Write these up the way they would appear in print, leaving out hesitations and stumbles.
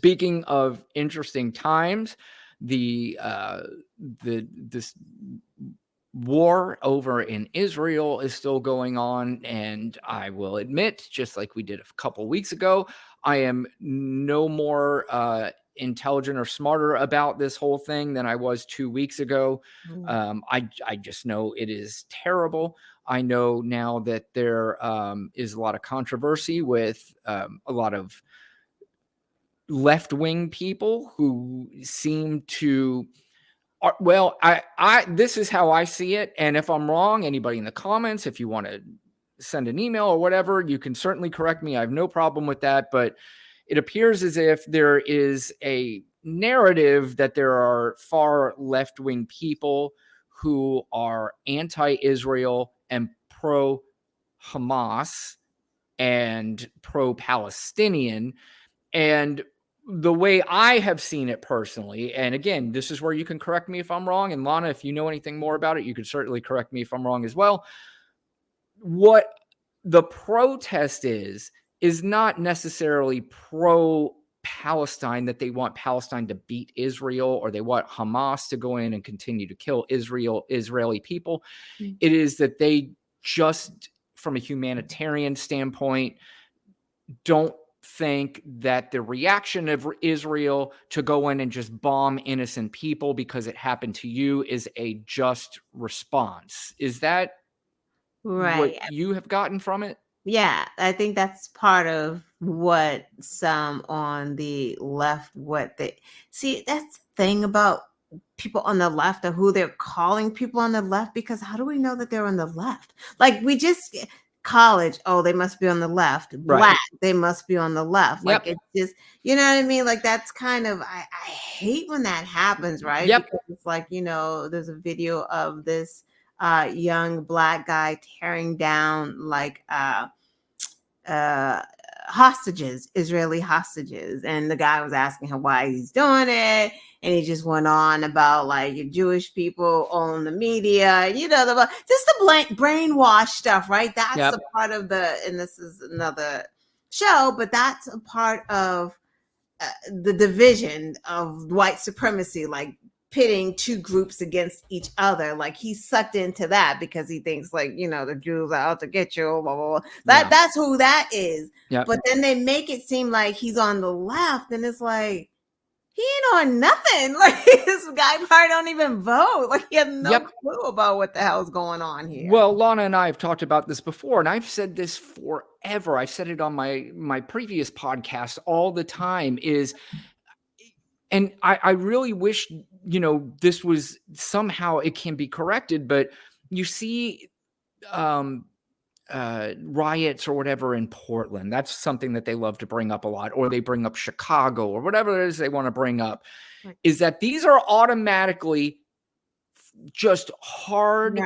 Speaking of interesting times, this war over in Israel is still going on, and I will admit, just like we did a couple weeks ago, I am no more intelligent or smarter about this whole thing than I was 2 weeks ago. I just know it is terrible. I know now that there is a lot of controversy with a lot of left-wing people who seem to well, I this is how I see it, and if I'm wrong, anybody in the comments, if you want to send an email or whatever, you can certainly correct me. I have no problem with that, but it appears as if there is a narrative that there are far left-wing people who are anti-Israel and pro-Hamas and pro-Palestinian. And the way I have seen it personally, and again, this is where you can correct me if I'm wrong. And Lana, if you know anything more about it, you can certainly correct me if I'm wrong as well. What the protest is not necessarily pro Palestine, that they want Palestine to beat Israel or they want Hamas to go in and continue to kill Israeli people. It is that they just, from a humanitarian standpoint, don't think that the reaction of Israel to go in and just bomb innocent people because it happened to you is a just response. Is that Right. what you have gotten from it? Yeah, I think that's part of what some on the left, what they see. That's the thing about people on the left, or who they're calling people on the left, because how do we know that they're on the left? Like, we just college, oh, they must be on the left. Black, they must be on the left. Like, it's just, you know what I mean? Like, that's kind of, I hate when that happens, right? Because it's like, there's a video of this young Black guy tearing down like hostages, Israeli hostages, and the guy was asking him why he's doing it, and he just went on about like Jewish people own the media, just the brainwash stuff, right? That's a part of and this is another show, but that's a part of the division of white supremacy, like pitting two groups against each other. Like, he's sucked into that because he thinks like, the Jews are out to get you, blah, blah, blah. That's who that is. But then they make it seem like he's on the left, and it's like, he ain't on nothing. Like, this guy probably don't even vote. Like, he has no clue about what the hell's going on here. Well, Lana and I have talked about this before, and I've said this forever. I've said it on my previous podcast all the time, and I really wish, this was somehow it can be corrected, but you see riots or whatever in Portland. That's something that they love to bring up a lot, or they bring up Chicago or whatever it is they want to bring up, is that these are automatically just hard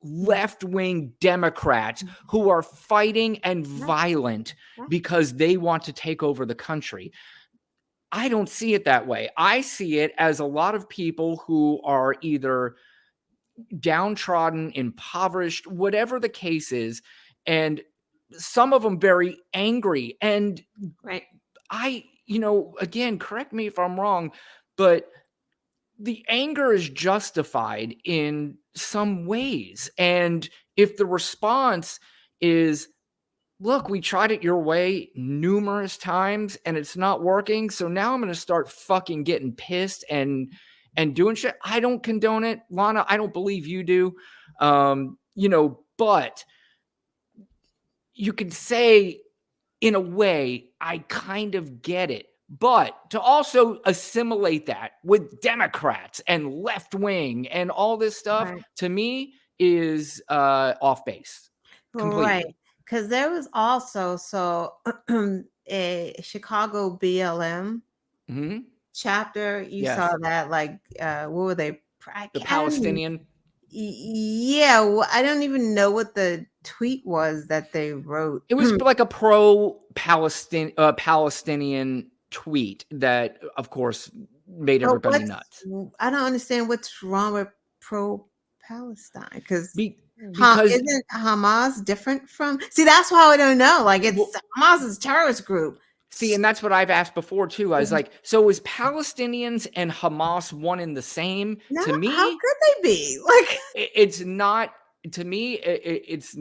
left-wing Democrats who are fighting and violent because they want to take over the country. I don't see it that way. I see it as a lot of people who are either downtrodden, impoverished, whatever the case is, and some of them very angry. And I, again, correct me if I'm wrong, but the anger is justified in some ways. And if the response is, look, we tried it your way numerous times and it's not working, so now I'm going to start fucking getting pissed and doing shit, I don't condone it. Lana, I don't believe you do. But you could say, in a way, I kind of get it. But to also assimilate that with Democrats and left wing and all this stuff, to me, is off base completely. Right. Because there was also a Chicago BLM chapter. You saw that, like, what were they? The Palestinian. Yeah, well, I don't even know what the tweet was that they wrote. It was like a pro-Palestinian tweet that, of course, made everybody nuts. I don't understand what's wrong with pro-Palestine, because isn't Hamas different from? See, that's why I don't know. Like, it's Hamas's terrorist group. See, and that's what I've asked before too. I was like, so is Palestinians and Hamas one and the same? No, To how me, could they be? Like, it's not. To me, it's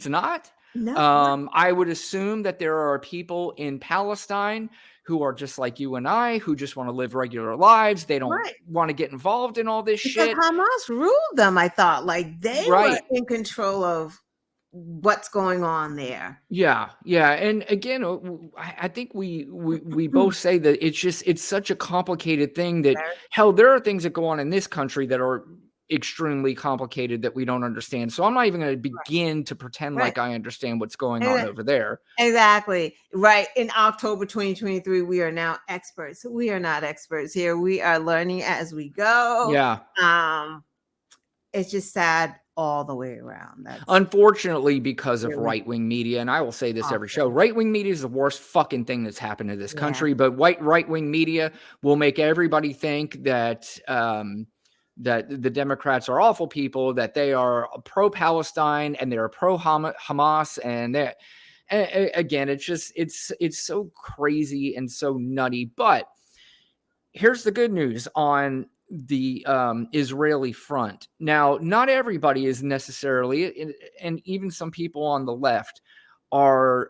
not. no, I would assume that there are people in Palestine who are just like you and I, who just want to live regular lives. They don't right. want to get involved in all this Because shit. Hamas ruled them, I thought. Like they were Right. in control of what's going on there. Yeah, yeah, and again, I think we both say that it's such a complicated thing that hell, there are things that go on in this country that are extremely complicated that we don't understand. So I'm not even going to begin to pretend Right. like I understand what's going on Right. over there. Exactly. Right. In October 2023, we are now experts. We are not experts here. We are learning as we go. Yeah. It's just sad all the way around. That's Unfortunately, because of really right-wing media, and I will say this every show, awful. right-wing media is the worst fucking thing that's happened to this Yeah. country. But right-wing media will make everybody think that that the Democrats are awful people, that they are pro-Palestine and they're pro-Hamas, and that again, it's so crazy and so nutty. But here's the good news on the Israeli front. Now, not everybody is necessarily, and even some people on the left are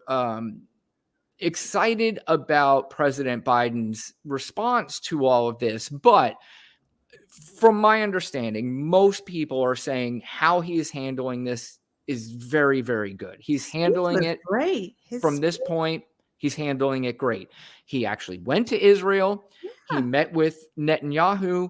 excited about President Biden's response to all of this. But from my understanding, most people are saying how he is handling this is very, very good. He's Speech handling was it great. from this point. He's handling it great. He actually went to Israel. He met with Netanyahu.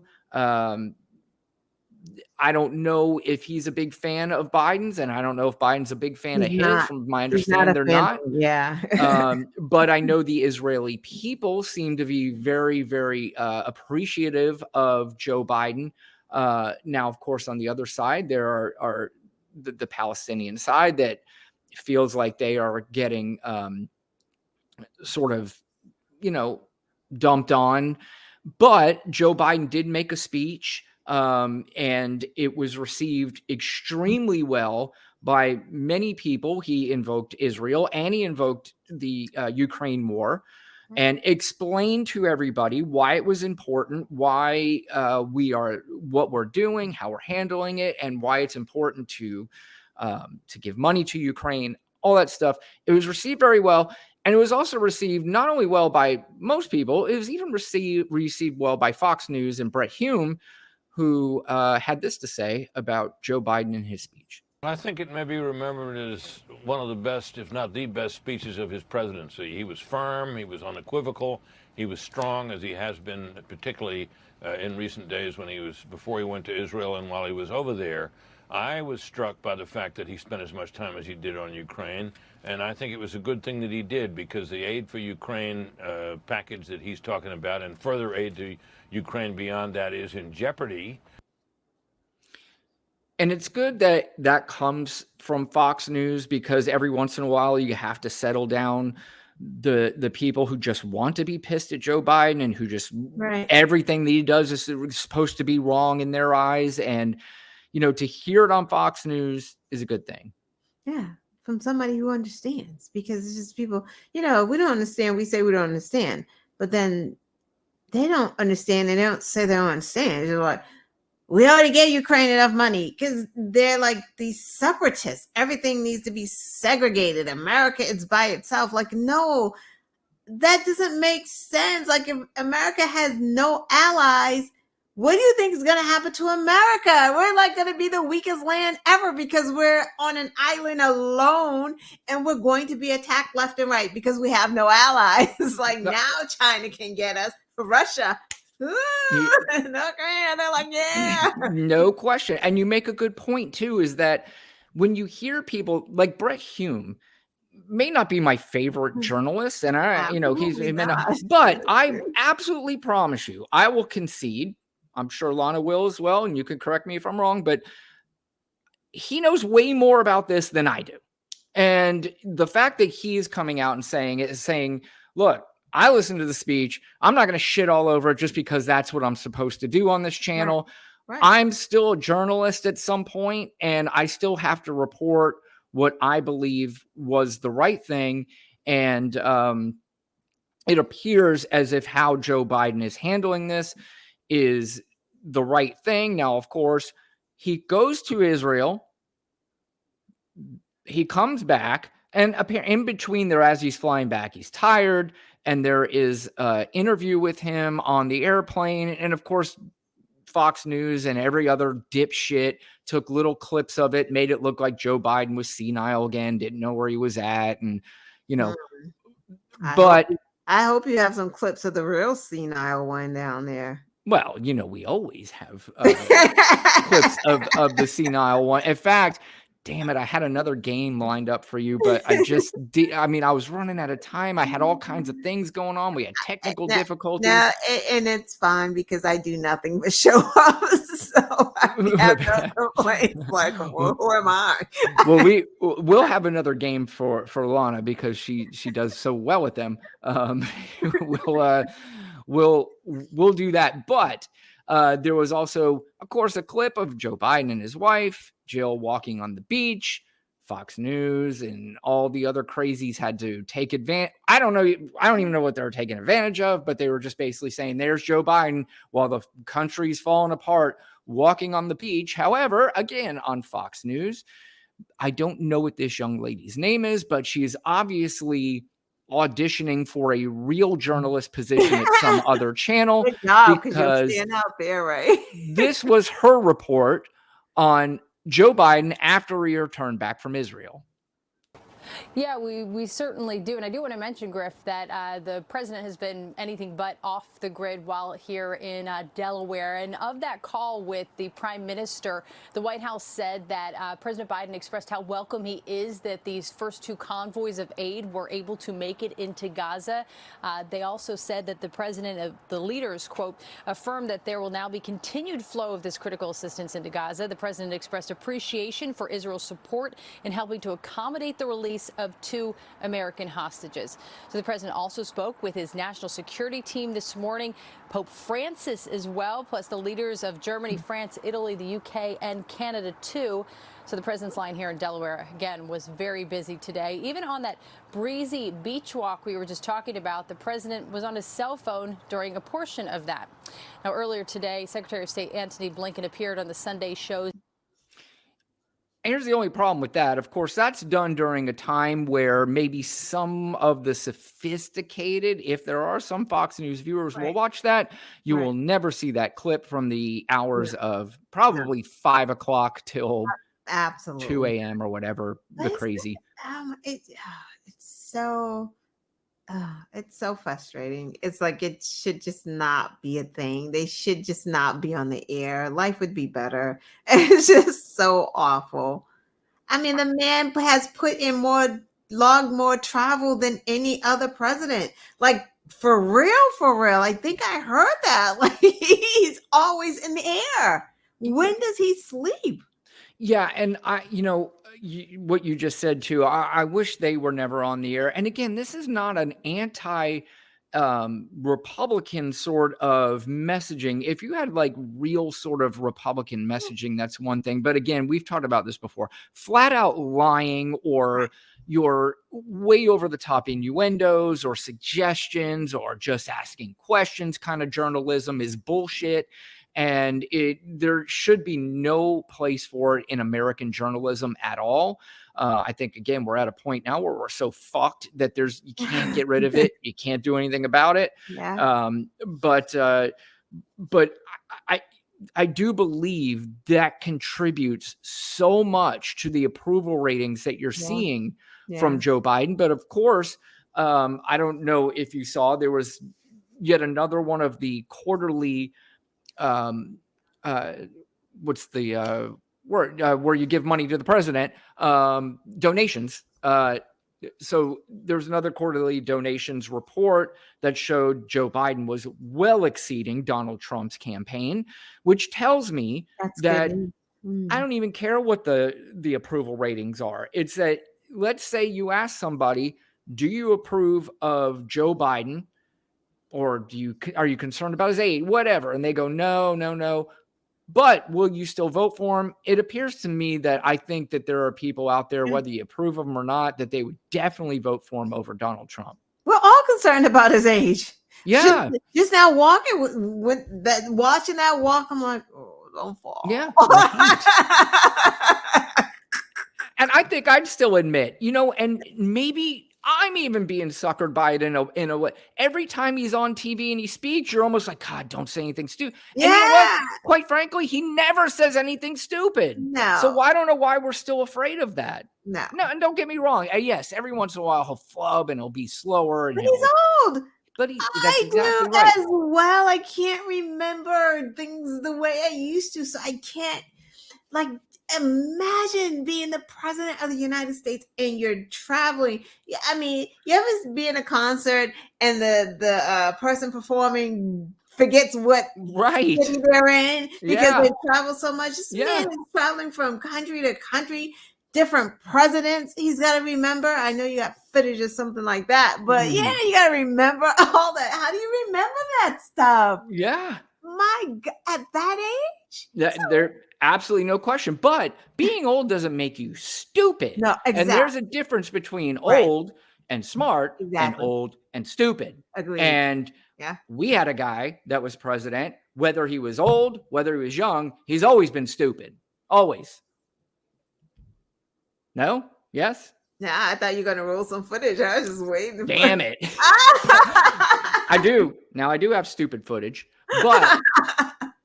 I don't know if he's a big fan of Biden's, and I don't know if Biden's a big fan of his. From my He's not understanding, a they're fan. not. Yeah. But I know the Israeli people seem to be very, very appreciative of Joe Biden. Now, of course, on the other side, there are the Palestinian side that feels like they are getting sort of, dumped on. But Joe Biden did make a speech, and it was received extremely well by many people. He invoked Israel and he invoked the Ukraine war and explained to everybody why it was important, why we are what we're doing, how we're handling it, and why it's important to give money to Ukraine, all that stuff. It was received very well. And it was also received not only well by most people, it was even received well by Fox News and Brett Hume, who had this to say about Joe Biden in his speech. I think it may be remembered as one of the best, if not the best, speeches of his presidency. He was firm, he was unequivocal, he was strong, as he has been, particularly in recent days before he went to Israel and while he was over there. I was struck by the fact that he spent as much time as he did on Ukraine, and I think it was a good thing that he did, because the aid for Ukraine package that he's talking about and further aid to Ukraine beyond that is in jeopardy. And it's good that that comes from Fox News, because every once in a while you have to settle down the people who just want to be pissed at Joe Biden and who just everything that he does is supposed to be wrong in their eyes. And to hear it on Fox News is a good thing. Yeah, from somebody who understands, because it's just people, we don't understand. We say we don't understand, but then they don't understand. And they don't say they don't understand. They're like, we already gave Ukraine enough money, because they're like these separatists. Everything needs to be segregated. America is by itself. Like, no, that doesn't make sense. Like, if America has no allies, what do you think is going to happen to America? We're like going to be the weakest land ever, because we're on an island alone, and we're going to be attacked left and right because we have no allies. Like, now China can get us, Russia. They're like, yeah. No question. And you make a good point too, is that when you hear people like Brett Hume, may not be my favorite journalist, and but I absolutely promise you, I will concede. I'm sure Lana will as well, and you can correct me if I'm wrong, but he knows way more about this than I do. And the fact that he's coming out and saying, look, I listened to the speech. I'm not going to shit all over it just because that's what I'm supposed to do on this channel. Right. I'm still a journalist at some point, and I still have to report what I believe was the right thing. And it appears as if how Joe Biden is handling this is the right thing. Now, of course, he goes to Israel. He comes back, and in between there, as he's flying back, he's tired, and there is an interview with him on the airplane. And of course, Fox News and every other dipshit took little clips of it, made it look like Joe Biden was senile again, didn't know where he was at. And, I hope you have some clips of the real senile one down there. Well, we always have clips of the senile one. In fact, damn it, I had another game lined up for you, but I just did. I mean, I was running out of time. I had all kinds of things going on. We had technical difficulties. No, and it's fine because I do nothing but show up. So I have no complaints. Like, well, who am I? Well, we'll have another game for Lana because she does so well with them. We'll do that. But there was also, of course, a clip of Joe Biden and his wife, Jill, walking on the beach. Fox News and all the other crazies had to take advantage. I don't even know what they were taking advantage of, but they were just basically saying, there's Joe Biden while the country's falling apart, walking on the beach. However, again, on Fox News, I don't know what this young lady's name is, but she is obviously auditioning for a real journalist position at some other channel. Good job, because you're staying out there, right? This was her report on Joe Biden after he returned back from Israel. Yeah, we certainly do. And I do want to mention, Griff, that the president has been anything but off the grid while here in Delaware. And of that call with the prime minister, the White House said that President Biden expressed how welcome he is that these first two convoys of aid were able to make it into Gaza. They also said that the president of the leaders, quote, affirmed that there will now be continued flow of this critical assistance into Gaza. The president expressed appreciation for Israel's support in helping to accommodate the release of 2 American hostages. So the president also spoke with his national security team this morning, Pope Francis as well, plus the leaders of Germany, France, Italy, the UK, and Canada too. So the president's line here in Delaware, again, was very busy today. Even on that breezy beach walk we were just talking about, the president was on his cell phone during a portion of that. Now, earlier today, Secretary of State Antony Blinken appeared on the Sunday show. Here's the only problem with that. Of course, that's done during a time where maybe some of the sophisticated, if there are some Fox News viewers will watch that, you will never see that clip from the hours of probably 5 o'clock till absolutely 2 a.m. or whatever, the crazy. It's so frustrating. It's like it should just not be a thing. They should just not be on the air. Life would be better. It's just so awful. I mean, the man has put in more travel than any other president. Like, for real. I think I heard that. Like, he's always in the air. When does he sleep? Yeah, and what you just said too, I wish they were never on the air. And again, this is not an Republican sort of messaging. If you had like real sort of Republican messaging, that's one thing. But again, we've talked about this before. Flat out lying or your way over the top innuendos or suggestions or just asking questions kind of journalism is bullshit. And there should be no place for it in American journalism at all. I think, again, we're at a point now where we're so fucked that you can't get rid of it. You can't do anything about it. Yeah. But I do believe that contributes so much to the approval ratings that you're seeing from Joe Biden. But of course, I don't know if you saw, there was yet another one of the quarterly what's the word where you give money to the president, donations. So there's another quarterly donations report that showed Joe Biden was well exceeding Donald Trump's campaign, which tells me that I don't even care what the approval ratings are. It's that, let's say you ask somebody, do you approve of Joe Biden? Or are you concerned about his aid? Whatever. And they go, no. But will you still vote for him? It appears to me that I think that there are people out there, whether you approve of him or not, that they would definitely vote for him over Donald Trump. We're all concerned about his age. Yeah. Just now walking with that, watching that walk, I'm like, oh, don't fall. Yeah. Right. And I think I'd still admit, and maybe I'm even being suckered by it in a way. Every time he's on TV and he speaks, you're almost like, God, don't say anything stupid. And you know what? Yeah. Quite frankly, he never says anything stupid. So No. I don't know why we're still afraid of that. No. No, and don't get me wrong. Yes, every once in a while he'll flub and he'll be slower and But he's old. That's I exactly do right. as well. I can't remember things the way I used to, so I can't imagine being the president of the United States and you're traveling. Yeah, I mean, you ever be in a concert and the person performing forgets what city they're in because they travel so much? This man is traveling from country to country, different presidents. He's got to remember. I know you got footage or something like that, but you got to remember all that. How do you remember that stuff? Yeah. My God, at that age? There absolutely no question. But being old doesn't make you stupid. No, exactly. And there's a difference between old and smart and old and stupid. Agreed. And we had a guy that was president, whether he was old, whether he was young, he's always been stupid. Always. No? Yes? Yeah, I thought you were going to roll some footage. I was just waiting. Damn it. I do. Now, I do have stupid footage. But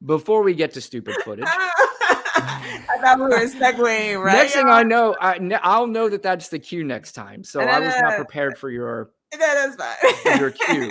before we get to stupid footage, I thought we were segueing, right? Next thing I know, I'll know that that's the cue next time. So I was not prepared for your that's fine. Your cue.